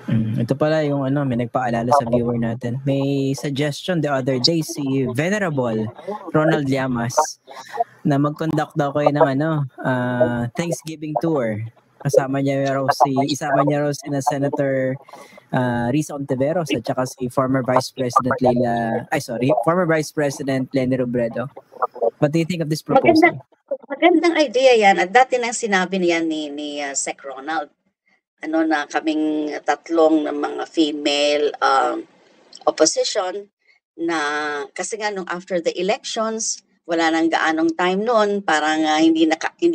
Ito pala yung may nagpaalala sa viewer natin. May suggestion the other day si Venerable Ronald Llamas na mag-conduct daw kayo ng Thanksgiving tour. Isama niya raw si Senator Risa Ontiveros at saka si former Vice President Lenny Robredo. What do you think of this proposal? Magandang idea yan. At dati nang sinabi niyan ni Sec Ronald, na kaming tatlong ng mga female opposition na kasi nga nung after the elections, wala nang gaanong time noon, parang hindi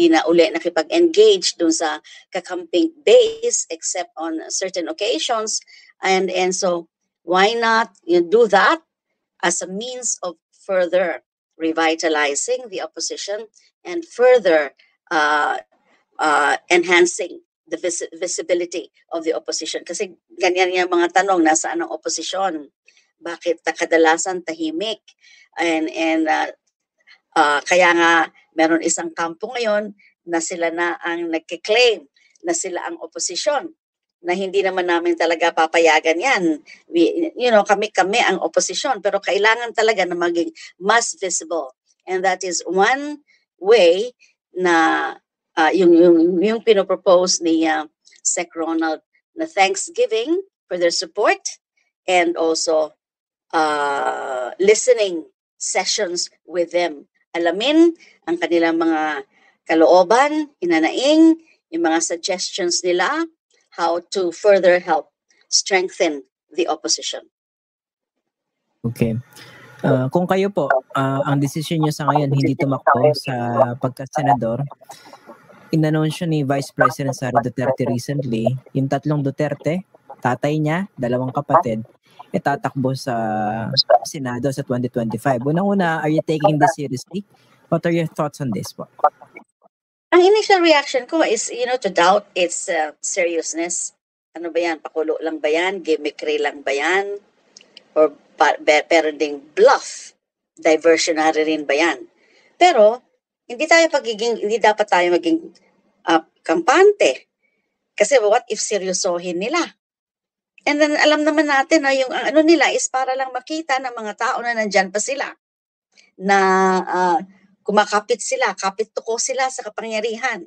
na uli nakipag-engage dun sa kakamping base except on certain occasions. And so why not do that as a means of further revitalizing the opposition and further enhancing the visibility of the opposition. Kasi ganyan yung mga tanong, nasaan ang opposition? Bakit kadalasan tahimik? And kaya nga meron isang kampo ngayon na sila na ang nagkiklaim na sila ang opposition, na hindi naman namin talaga papayagan yan. Kami ang opposition, pero kailangan talaga na maging mas visible. And that is one way na yung pinopropose ni Sec Ronald na Thanksgiving for their support and also listening sessions with them. Alamin ang kanilang mga kalooban, hinanaing, yung mga suggestions nila, how to further help strengthen the opposition. Okay. Kung kayo po, ang desisyon niyo sa ngayon hindi tumakbo sa pagka-senador, inanunsyo ni Vice President Sara Duterte recently, yung tatlong Duterte, tatay niya, dalawang kapatid, tatakbo sa Senado sa 2025. Unang-una, are you taking this seriously? What are your thoughts on this po? Ang initial reaction ko is, to doubt its seriousness. Ano ba yan? Pakulo lang ba yan? Gimmickry lang ba yan? Or pero ding bluff? Diversionary rin ba yan? Pero, hindi dapat tayo maging kampante. Kasi what if seryosohin nila? And then alam naman natin na yung nila is para lang makita ng mga tao na nandyan pa sila. Na kumakapit sila, kapit-tuko sila sa kapangyarihan.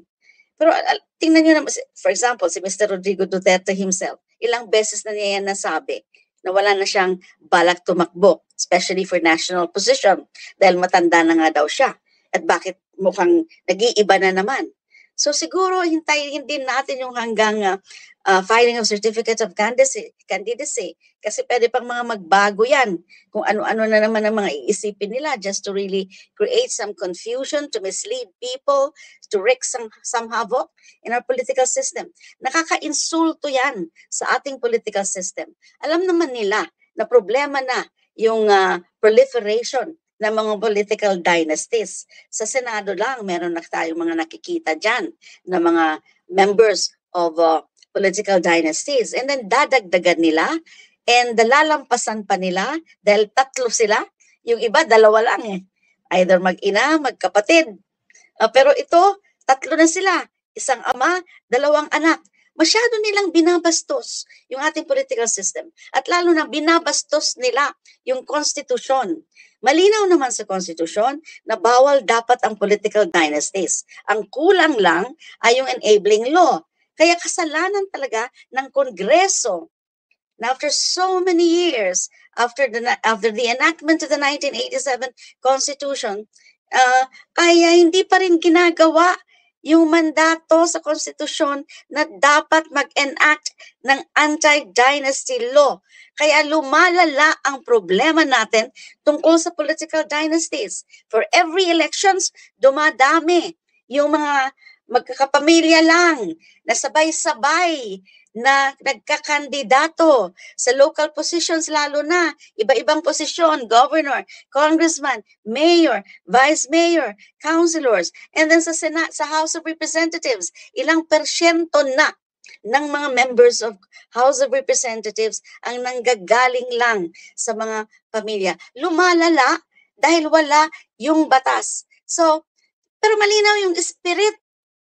Pero tingnan nyo naman, for example, si Mr. Rodrigo Duterte himself, ilang beses na niya yan nasabi na wala na siyang balak tumakbo, especially for national position, dahil matanda na nga daw siya. At bakit mukhang nag-iiba na naman? So siguro hintayin din natin yung hanggang filing of certificates of candidacy kasi pwede pang mga magbago yan kung ano-ano na naman ang mga iisipin nila just to really create some confusion, to mislead people, to wreak some havoc in our political system. Nakaka-insulto yan sa ating political system. Alam naman nila na problema na yung proliferation ng mga political dynasties. Sa Senado lang, meron na tayong mga nakikita dyan na mga members of political dynasties. And then dadagdagan nila and lalampasan pa nila dahil tatlo sila. Yung iba, dalawa lang eh. Either mag-ina, magkapatid. Pero ito, tatlo na sila. Isang ama, dalawang anak. Masyado nilang binabastos yung ating political system. At lalo na binabastos nila yung konstitusyon. Malinaw naman sa konstitusyon na bawal dapat ang political dynasties. Ang kulang lang ay yung enabling law. Kaya kasalanan talaga ng Kongreso na after so many years, after the enactment of the 1987 Constitution, kaya hindi pa rin ginagawa yung mandato sa konstitusyon na dapat mag-enact ng anti-dynasty law. Kaya lumalala ang problema natin tungkol sa political dynasties. For every elections, dumadami yung mga magkakapamilya lang na sabay-sabay na nagkakandidato sa local positions, lalo na iba-ibang posisyon, governor, congressman, mayor, vice mayor, councilors, and then sa Senate, sa House of Representatives, ilang persyento na ng mga members of House of Representatives ang nanggagaling lang sa mga pamilya. Lumalala dahil wala yung batas. So, pero malinaw yung spirit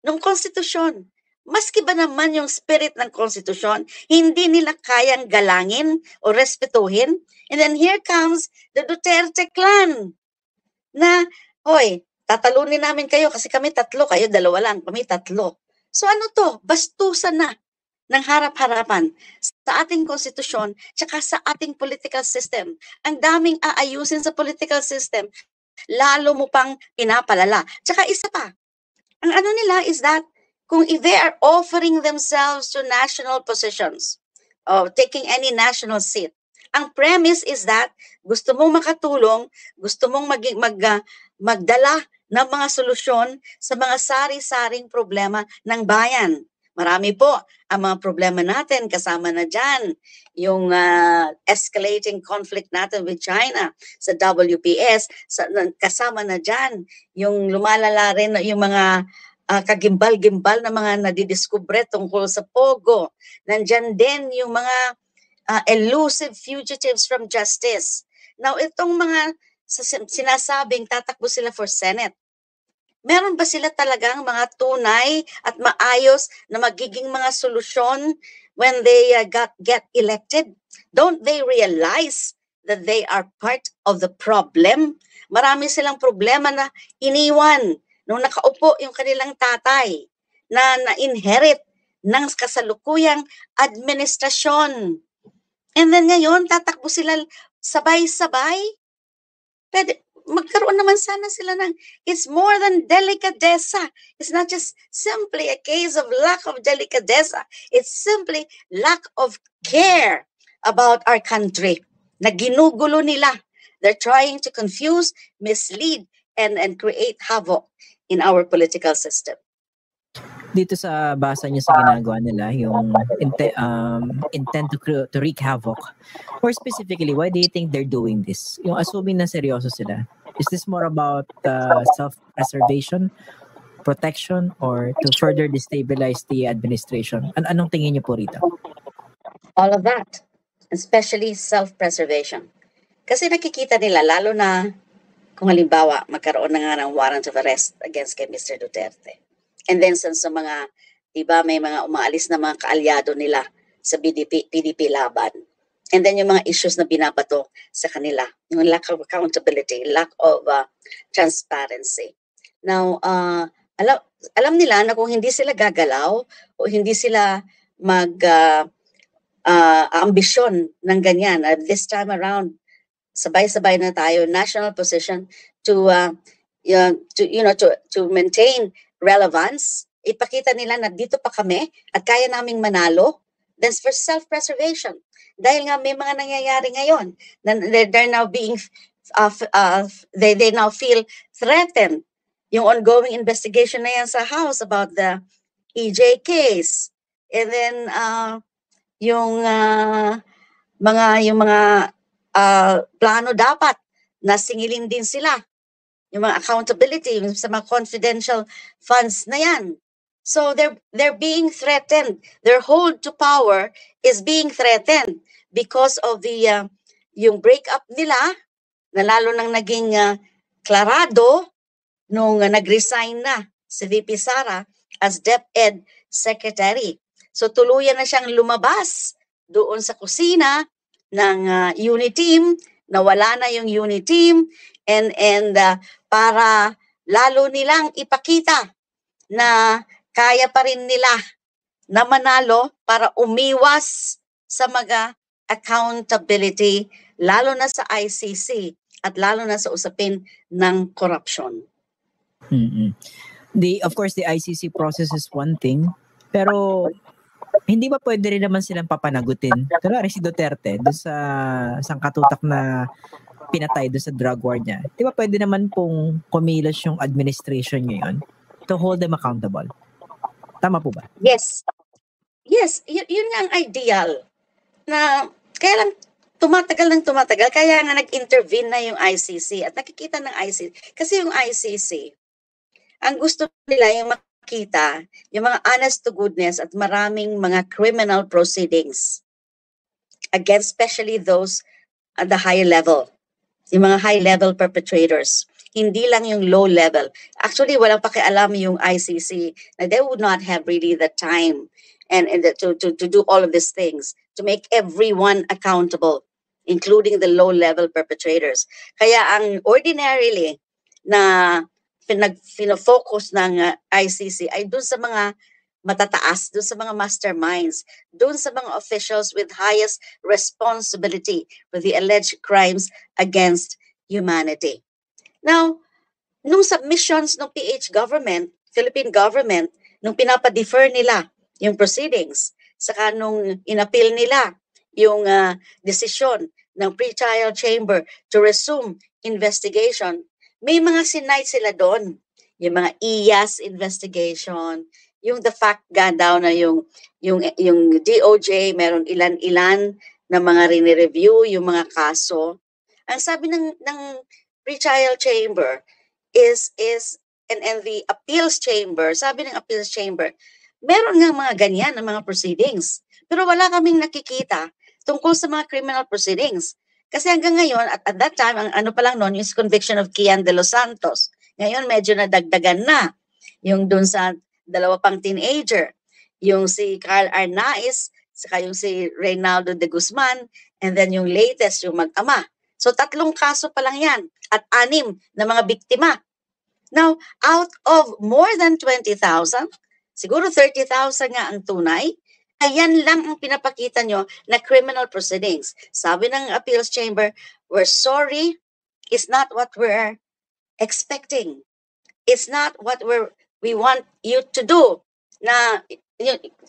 ng konstitusyon. maski ba naman yung spirit ng konstitusyon, hindi nila kayang galangin o respetuhin. And then here comes the Duterte clan na, hoy, tatalunin namin kayo kasi kami tatlo, kayo dalawa lang, kami tatlo. So ano to? Bastusan na ng harap-harapan sa ating konstitusyon tsaka sa ating political system. Ang daming aayusin sa political system, lalo mo pang pinapalala. Tsaka isa pa, ang ano nila is that kung if they are offering themselves to national positions or taking any national seat, ang premise is that gusto mong makatulong, gusto mong magdala ng mga solusyon sa mga sari-saring problema ng bayan. Marami po ang mga problema natin, kasama na dyan yung escalating conflict natin with China sa WPS, kasama na dyan yung lumalala rin yung mga kagimbal-gimbal na mga nadidiskubre tungkol sa Pogo. Nandyan din yung mga elusive fugitives from justice. Now, itong mga sinasabing tatakbo sila for Senate, meron ba sila talagang mga tunay at maayos na magiging mga solusyon when they get elected? Don't they realize that they are part of the problem? Marami silang problema na iniwan nung nakaupo yung kanilang tatay na na-inherit ng kasalukuyang administrasyon. And then ngayon, tatakbo sila sabay-sabay. Pwede, magkaroon naman sana sila ng, it's more than delicadeza. It's not just simply a case of lack of delicadeza. It's simply lack of care about our country na ginugulo nila. They're trying to confuse, mislead, and create havoc in our political system. Dito sa basa niyo sa ginagawa nila, yung intent to wreak havoc. More specifically, why do you think they're doing this? Yung assuming na seryoso sila. Is this more about self-preservation, protection, or to further destabilize the administration? Anong tingin niyo po rito? All of that. Especially self-preservation. Kasi nakikita nila, lalo na kung halimbawa magkaroon na nga ng warrant of arrest against kay Mr. Duterte. And then sa mga, diba, may mga umaalis na mga kaalyado nila sa PDP laban. And then yung mga issues na binabato sa kanila, yung lack of accountability, lack of transparency. Now, alam nila na kung hindi sila gagalaw o hindi sila ambisyon ng ganyan, this time around, sabay-sabay na tayo, national position to maintain relevance, ipakita nila na dito pa kami at kaya naming manalo, then for self-preservation. Dahil nga may mga nangyayari ngayon, they're now being, they now feel threatened. Yung ongoing investigation na yan sa House about the EJ case. And then, yung mga plano dapat na singilin din sila. Yung mga accountability sa mga confidential funds na yan. So they're being threatened. Their hold to power is being threatened because of the yung breakup nila na lalo nang naging klarado nung nag-resign na si VP Sara as DepEd Secretary. So tuluyan na siyang lumabas doon sa kusina ng unit team, nawala na yung unit team, and para lalo nilang ipakita na kaya pa rin nila na manalo para umiwas sa mga accountability, lalo na sa ICC at lalo na sa usapin ng corruption. Mm-hmm. Of course, the ICC process is one thing, pero hindi ba pwede rin naman silang papanagutin? Kunwari si Duterte, doon sa sangkatutak na pinatay doon sa drug war niya. Di ba pwede naman pong kumilos yung administration ngayon to hold them accountable? Tama po ba? Yes. Yes, yun nga ang ideal. Na kaya lang tumatagal, kaya nga nag-intervene na yung ICC at nakikita ng ICC. Kasi yung ICC, ang gusto nila yung makita, yung mga honest to goodness at maraming mga criminal proceedings against especially those at the higher level, yung mga high-level perpetrators. hindi lang yung low level. Actually, walang pakialam yung ICC. They would not have really the time to do all of these things, to make everyone accountable, including the low-level perpetrators. Kaya ang ordinarily na focus ng ICC ay dun sa mga matataas, dun sa mga masterminds, dun sa mga officials with highest responsibility for the alleged crimes against humanity. Now, nung submissions ng PH government, Philippine government, nung pinapa-defer nila yung proceedings, saka nung inappeal nila yung desisyon ng pre-trial chamber to resume investigation, may mga sinite sila doon. Yung mga IAS investigation, yung the fact daw na yung DOJ, meron ilan-ilan na mga rini-review yung mga kaso. Ang sabi ng pre-trial chamber and the appeals chamber, sabi ng appeals chamber, meron nga mga ganyan na mga proceedings. Pero wala kaming nakikita tungkol sa mga criminal proceedings. Kasi hanggang ngayon, at that time, ang ano pa lang noon, yung conviction of Kian de los Santos. Ngayon, medyo nadagdagan na. Yung dun sa dalawa pang teenager. Yung si Carl Arnaiz, saka yung si Reynaldo de Guzman, and then yung latest, yung mag-ama. So 3 kaso pa lang yan at 6 na mga biktima. Now, out of more than 20,000, siguro 30,000 nga ang tunay, ayan lang ang pinapakita nyo na criminal proceedings. Sabi ng appeals chamber, we're sorry, it's not what we're expecting. It's not what we want you to do. Na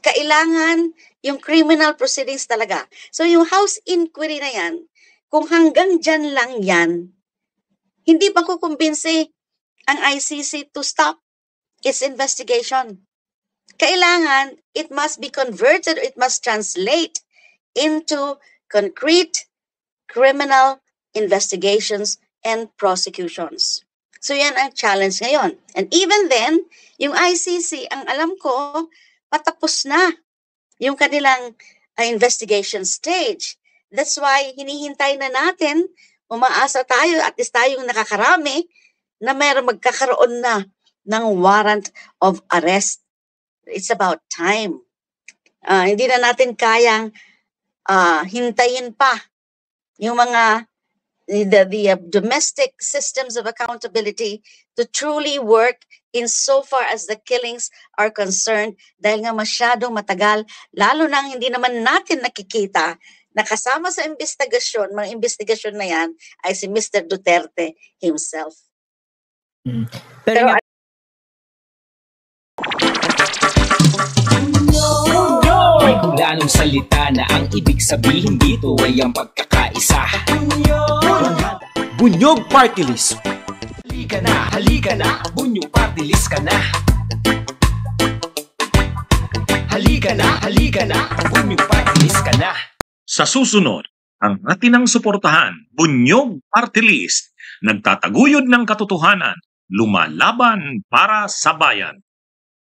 kailangan yung criminal proceedings talaga. So yung house inquiry na yan, kung hanggang dyan lang yan, hindi pa kukumbinsi ang ICC to stop its investigation. Kailangan, it must be converted, it must translate into concrete criminal investigations and prosecutions. So yan ang challenge ngayon. And even then, yung ICC, ang alam ko, patapos na yung kanilang investigation stage. That's why hinihintay na natin, umaasa tayo, at least tayong nakakarami, na mayroong magkakaroon na ng warrant of arrest. It's about time. Hindi na natin kayang hintayin pa yung mga the domestic systems of accountability to truly work in so far as the killings are concerned, dahil nga masyadong matagal, lalo nang hindi naman natin nakikita na kasama sa investigasyon, mga investigasyon na yan, ay si Mr. Duterte himself. Pero nga, may hulanong salita na ang ibig sabihin dito ay ang pagkakaisa. Bunyog Party List. Halika na, Bunyog Party List ka na. Halika na, Bunyog Party List ka na. Sa susunod, ang atinang suportahan, Bunyog Party List, nagtataguyod ng katotohanan, lumalaban para sa bayan.